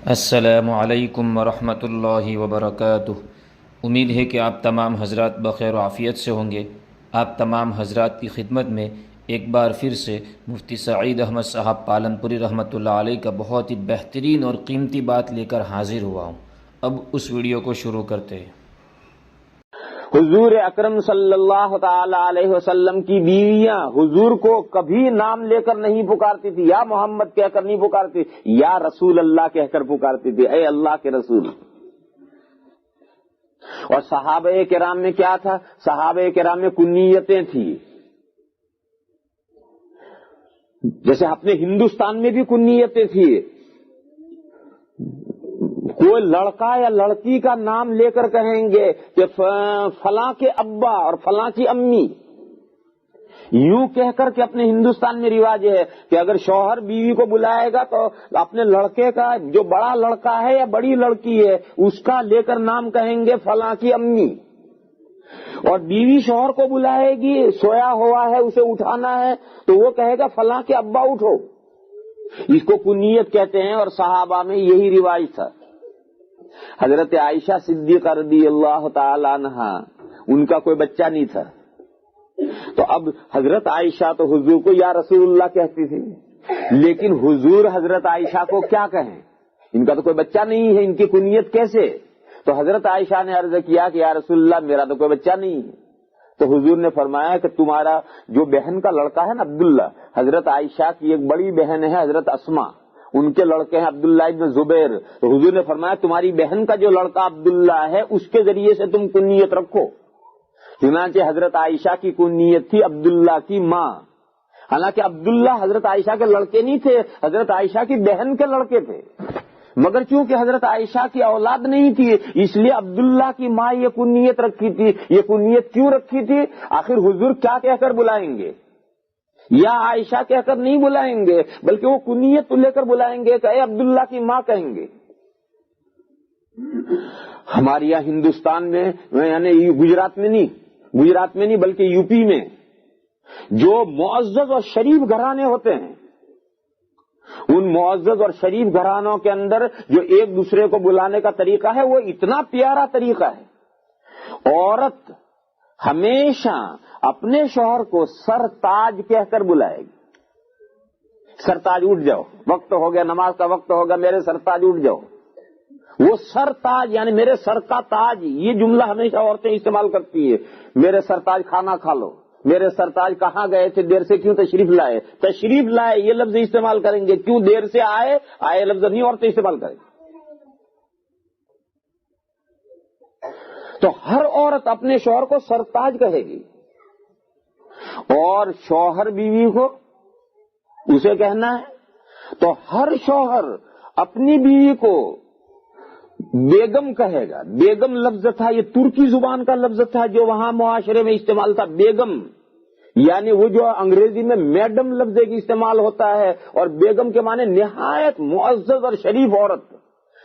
السلام علیکم ورحمۃ اللہ وبرکاتہ۔ امید ہے کہ آپ تمام حضرات بخیر و عافیت سے ہوں گے۔ آپ تمام حضرات کی خدمت میں ایک بار پھر سے مفتی سعید احمد صاحب پالنپوری رحمۃ اللہ علیہ کا بہت ہی بہترین اور قیمتی بات لے کر حاضر ہوا ہوں۔ اب اس ویڈیو کو شروع کرتے ہیں۔ حضور اکرم صلی اللہ تعالی علیہ وسلم کی بیویاں حضور کو کبھی نام لے کر نہیں پکارتی تھی، یا محمد کہہ کر نہیں پکارتی، یا رسول اللہ کہہ کر پکارتی تھی، اے اللہ کے رسول۔ اور صحابہ کرام میں کیا تھا؟ صحابہ کرام میں کنیتیں تھیں، جیسے اپنے ہندوستان میں بھی کنیتیں تھیں۔ کوئی لڑکا یا لڑکی کا نام لے کر کہیں گے کہ فلاں کے ابا اور فلاں کی امی، یوں کہہ کر کے اپنے ہندوستان میں رواج ہے کہ اگر شوہر بیوی کو بلائے گا تو اپنے لڑکے کا جو بڑا لڑکا ہے یا بڑی لڑکی ہے اس کا لے کر نام کہیں گے فلاں کی امی، اور بیوی شوہر کو بلائے گی، سویا ہوا ہے اسے اٹھانا ہے تو وہ کہے گا فلاں کے ابا اٹھو۔ اس کو کنیت کہتے ہیں، اور صحابہ میں یہی رواج تھا۔ حضرت عائشہ صدیقہ رضی اللہ تعالی عنہا، ان کا کوئی بچہ نہیں تھا، تو اب حضرت عائشہ تو حضور کو یا رسول اللہ کہتی تھی، لیکن حضور حضرت عائشہ کو کیا کہیں؟ ان کا تو کوئی بچہ نہیں ہے، ان کی کنیت کیسے؟ تو حضرت عائشہ نے عرض کیا کہ یا رسول اللہ میرا تو کوئی بچہ نہیں ہے۔ تو حضور نے فرمایا کہ تمہارا جو بہن کا لڑکا ہے نا عبداللہ، حضرت عائشہ کی ایک بڑی بہن ہے حضرت اسما، ان کے لڑکے ہیں عبداللہ ابن زبیر، تو حضور نے فرمایا تمہاری بہن کا جو لڑکا عبداللہ ہے اس کے ذریعے سے تم کنیت رکھو۔ چنانچہ حضرت عائشہ کی کنیت تھی عبداللہ کی ماں، حالانکہ عبداللہ حضرت عائشہ کے لڑکے نہیں تھے، حضرت عائشہ کی بہن کے لڑکے تھے، مگر چونکہ حضرت عائشہ کی اولاد نہیں تھی اس لیے عبداللہ کی ماں یہ کنیت رکھی تھی۔ یہ کنیت کیوں رکھی تھی؟ آخر حضور کیا کہہ کر بلائیں گے؟ یا عائشہ کہہ کر نہیں بلائیں گے، بلکہ وہ کنیت لے کر بلائیں گے کہ اے عبداللہ کی ماں کہیں گے۔ ہمارے یہاں ہندوستان میں، یعنی گجرات میں نہیں بلکہ یو پی میں جو معزز اور شریف گھرانے ہوتے ہیں، ان معزز اور شریف گھرانوں کے اندر جو ایک دوسرے کو بلانے کا طریقہ ہے وہ اتنا پیارا طریقہ ہے۔ عورت ہمیشہ اپنے شوہر کو سر تاج کہہ کر بلائے گی، سر تاج اٹھ جاؤ، وقت ہو گیا، نماز کا وقت ہوگا، میرے سر تاج اٹھ جاؤ۔ وہ سر تاج یعنی میرے سر کا تاج، یہ جملہ ہمیشہ عورتیں استعمال کرتی ہیں۔ میرے سر تاج کھانا کھا لو، میرے سرتاج کہاں گئے تھے، دیر سے کیوں تشریف لائے؟ تشریف لائے یہ لفظ استعمال کریں گے، کیوں دیر سے آئے لفظ نہیں عورتیں استعمال کریں گے۔ تو ہر عورت اپنے شوہر کو سرتاج کہے گی، اور شوہر بیوی کو اسے کہنا ہے، تو ہر شوہر اپنی بیوی کو بیگم کہے گا۔ بیگم لفظ تھا، یہ ترکی زبان کا لفظ تھا جو وہاں معاشرے میں استعمال تھا، بیگم، یعنی وہ جو انگریزی میں میڈم لفظ کی استعمال ہوتا ہے، اور بیگم کے معنی نہایت معزز اور شریف عورت،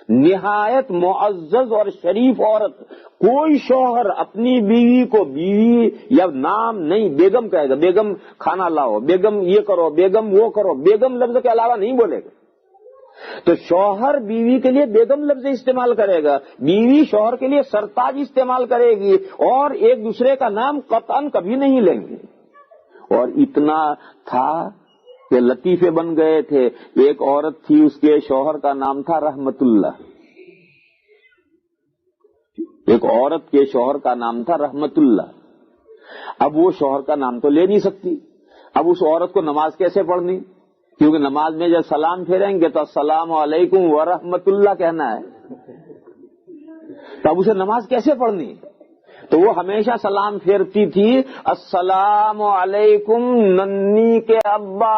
نہایت معزز اور شریف عورت۔ کوئی شوہر اپنی بیوی کو بیوی یا نام نہیں بیگم کہے گا، بیگم کھانا لاؤ، بیگم یہ کرو، بیگم وہ کرو، بیگم لفظ کے علاوہ نہیں بولے گا۔ تو شوہر بیوی کے لیے بیگم لفظ استعمال کرے گا، بیوی شوہر کے لیے سرتاج استعمال کرے گی، اور ایک دوسرے کا نام قطعاً کبھی نہیں لیں گے۔ اور اتنا تھا کہ لطیفے بن گئے تھے۔ ایک عورت تھی، اس کے شوہر کا نام تھا رحمت اللہ، ایک عورت کے شوہر کا نام تھا رحمت اللہ۔ اب وہ شوہر کا نام تو لے نہیں سکتی، اب اس عورت کو نماز کیسے پڑھنی؟ کیونکہ نماز میں جب سلام پھیریں گے تو السلام علیکم ورحمت اللہ کہنا ہے، تو اب اسے نماز کیسے پڑھنی؟ تو وہ ہمیشہ سلام پھیرتی تھی، السلام علیکم ننی کے ابا۔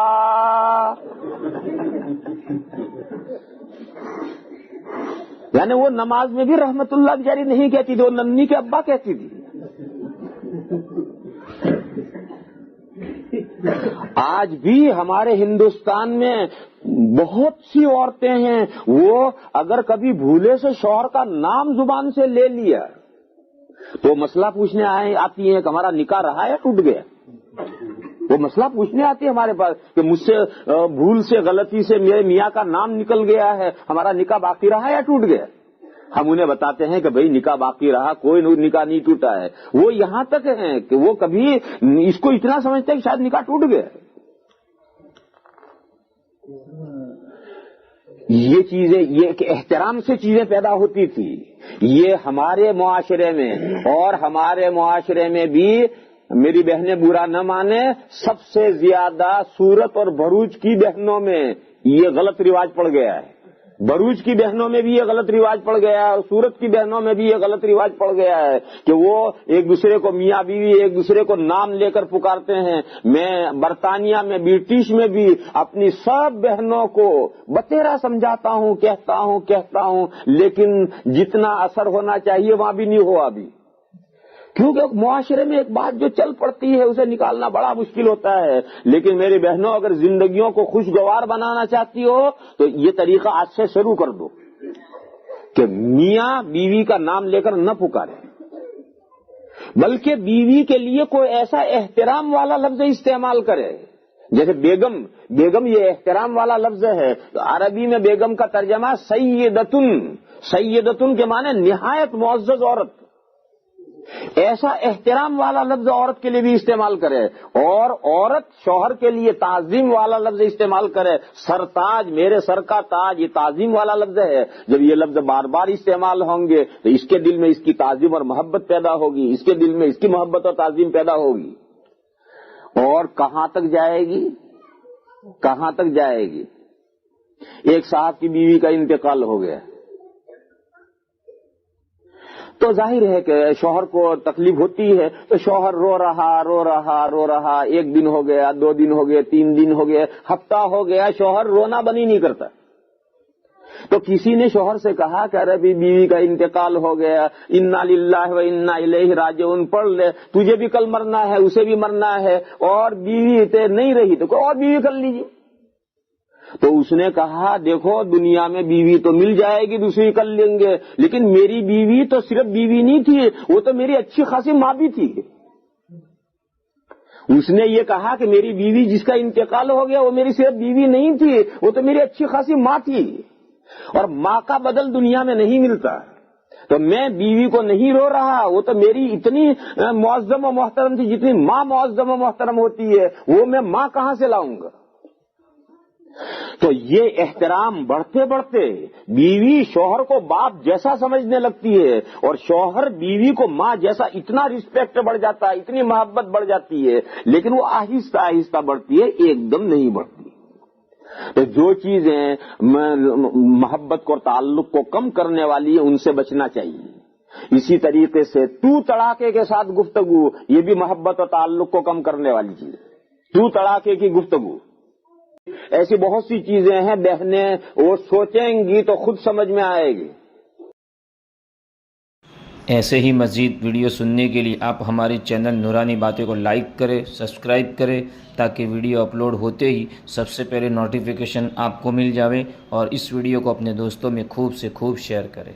یعنی وہ نماز میں بھی رحمت اللہ بیچاری نہیں کہتی تھی، وہ ننی کے ابا کہتی تھی۔ آج بھی ہمارے ہندوستان میں بہت سی عورتیں ہیں، وہ اگر کبھی بھولے سے شوہر کا نام زبان سے لے لیا تو مسئلہ پوچھنے آتی ہیں کہ ہمارا نکاح رہا یا ٹوٹ گیا؟ وہ مسئلہ پوچھنے آتی ہے ہمارے پاس کہ مجھ سے بھول سے غلطی سے میرے میاں کا نام نکل گیا ہے، ہمارا نکاح باقی رہا یا ٹوٹ گیا؟ ہم انہیں بتاتے ہیں کہ بھئی نکاح باقی رہا، کوئی نکاح نہیں ٹوٹا ہے. وہ یہاں تک ہیں کہ وہ کبھی اس کو اتنا سمجھتے ہیں کہ شاید نکاح ٹوٹ گیا. یہ چیزیں، یہ ایک احترام سے چیزیں پیدا ہوتی تھی. یہ ہمارے معاشرے میں، اور ہمارے معاشرے میں بھی میری بہنیں برا نہ مانے، سب سے زیادہ سورت اور بھروچ کی بہنوں میں یہ غلط رواج پڑ گیا ہے. بھروچ کی بہنوں میں بھی یہ غلط رواج پڑ گیا ہے، اور سورت کی بہنوں میں بھی یہ غلط رواج پڑ گیا ہے کہ وہ ایک دوسرے کو میاں بیوی ایک دوسرے کو نام لے کر پکارتے ہیں. میں برطانیہ میں برٹش میں بھی اپنی سب بہنوں کو بتیرا سمجھاتا ہوں، کہتا ہوں، لیکن جتنا اثر ہونا چاہیے وہاں بھی نہیں ہوا ابھی. کیونکہ معاشرے میں ایک بات جو چل پڑتی ہے اسے نکالنا بڑا مشکل ہوتا ہے. لیکن میری بہنوں، اگر زندگیوں کو خوشگوار بنانا چاہتی ہو تو یہ طریقہ آج سے شروع کر دو کہ میاں بیوی کا نام لے کر نہ پکارے، بلکہ بیوی کے لیے کوئی ایسا احترام والا لفظ استعمال کرے. جیسے بیگم یہ احترام والا لفظ ہے. تو عربی میں بیگم کا ترجمہ سیدتن کے معنی نہایت معزز عورت. ایسا احترام والا لفظ عورت کے لیے بھی استعمال کرے، اور عورت شوہر کے لیے تعظیم والا لفظ استعمال کرے. سرتاج، میرے سر کا تاج، یہ تعظیم والا لفظ ہے. جب یہ لفظ بار بار استعمال ہوں گے تو اس کے دل میں اس کی تعظیم اور محبت پیدا ہوگی، اس کے دل میں اس کی محبت اور تعظیم پیدا ہوگی. اور کہاں تک جائے گی؟ ایک صاحب کی بیوی کا انتقال ہو گیا تو ظاہر ہے کہ شوہر کو تکلیف ہوتی ہے. تو شوہر رو رہا، 1 دن ہو گیا، 2 دن ہو گئے، 3 دن ہو گئے، ہفتہ ہو گیا، شوہر رونا بند ہی نہیں کرتا. تو کسی نے شوہر سے کہا کہ ارے بیوی کا انتقال ہو گیا، انا للہ و انا الیہ راجعون پڑھ لے، تجھے بھی کل مرنا ہے، اسے بھی مرنا ہے، اور بیوی نہیں رہی تو کوئی اور بیوی کر لیجیے. تو اس نے کہا دیکھو دنیا میں بیوی تو مل جائے گی، دوسری کر لیں گے، لیکن میری بیوی تو صرف بیوی نہیں تھی، وہ تو میری اچھی خاصی ماں بھی تھی. اس نے یہ کہا کہ میری بیوی جس کا انتقال ہو گیا وہ میری صرف بیوی نہیں تھی، وہ تو میری اچھی خاصی ماں تھی، اور ماں کا بدل دنیا میں نہیں ملتا. تو میں بیوی کو نہیں رو رہا، وہ تو میری اتنی معظم و محترم تھی جتنی ماں معظم و محترم ہوتی ہے، وہ میں ماں کہاں سے لاؤں گا. تو یہ احترام بڑھتے بڑھتے بیوی شوہر کو باپ جیسا سمجھنے لگتی ہے، اور شوہر بیوی کو ماں جیسا. اتنا رسپیکٹ بڑھ جاتا ہے، اتنی محبت بڑھ جاتی ہے، لیکن وہ آہستہ آہستہ بڑھتی ہے، ایک دم نہیں بڑھتی. تو جو چیزیں محبت کو، تعلق کو کم کرنے والی ہیں ان سے بچنا چاہیے. اسی طریقے سے تو تڑاکے کے ساتھ گفتگو، یہ بھی محبت اور تعلق کو کم کرنے والی چیز. تو تڑاکے کی گفتگو، ایسی بہت سی چیزیں ہیں بہنیں وہ سوچیں گی تو خود سمجھ میں آئے گی. ایسے ہی مزید ویڈیو سننے کے لیے آپ ہمارے چینل نورانی باتیں کو لائک کریں، سبسکرائب کریں، تاکہ ویڈیو اپلوڈ ہوتے ہی سب سے پہلے نوٹیفیکیشن آپ کو مل جاوے، اور اس ویڈیو کو اپنے دوستوں میں خوب سے خوب شیئر کریں.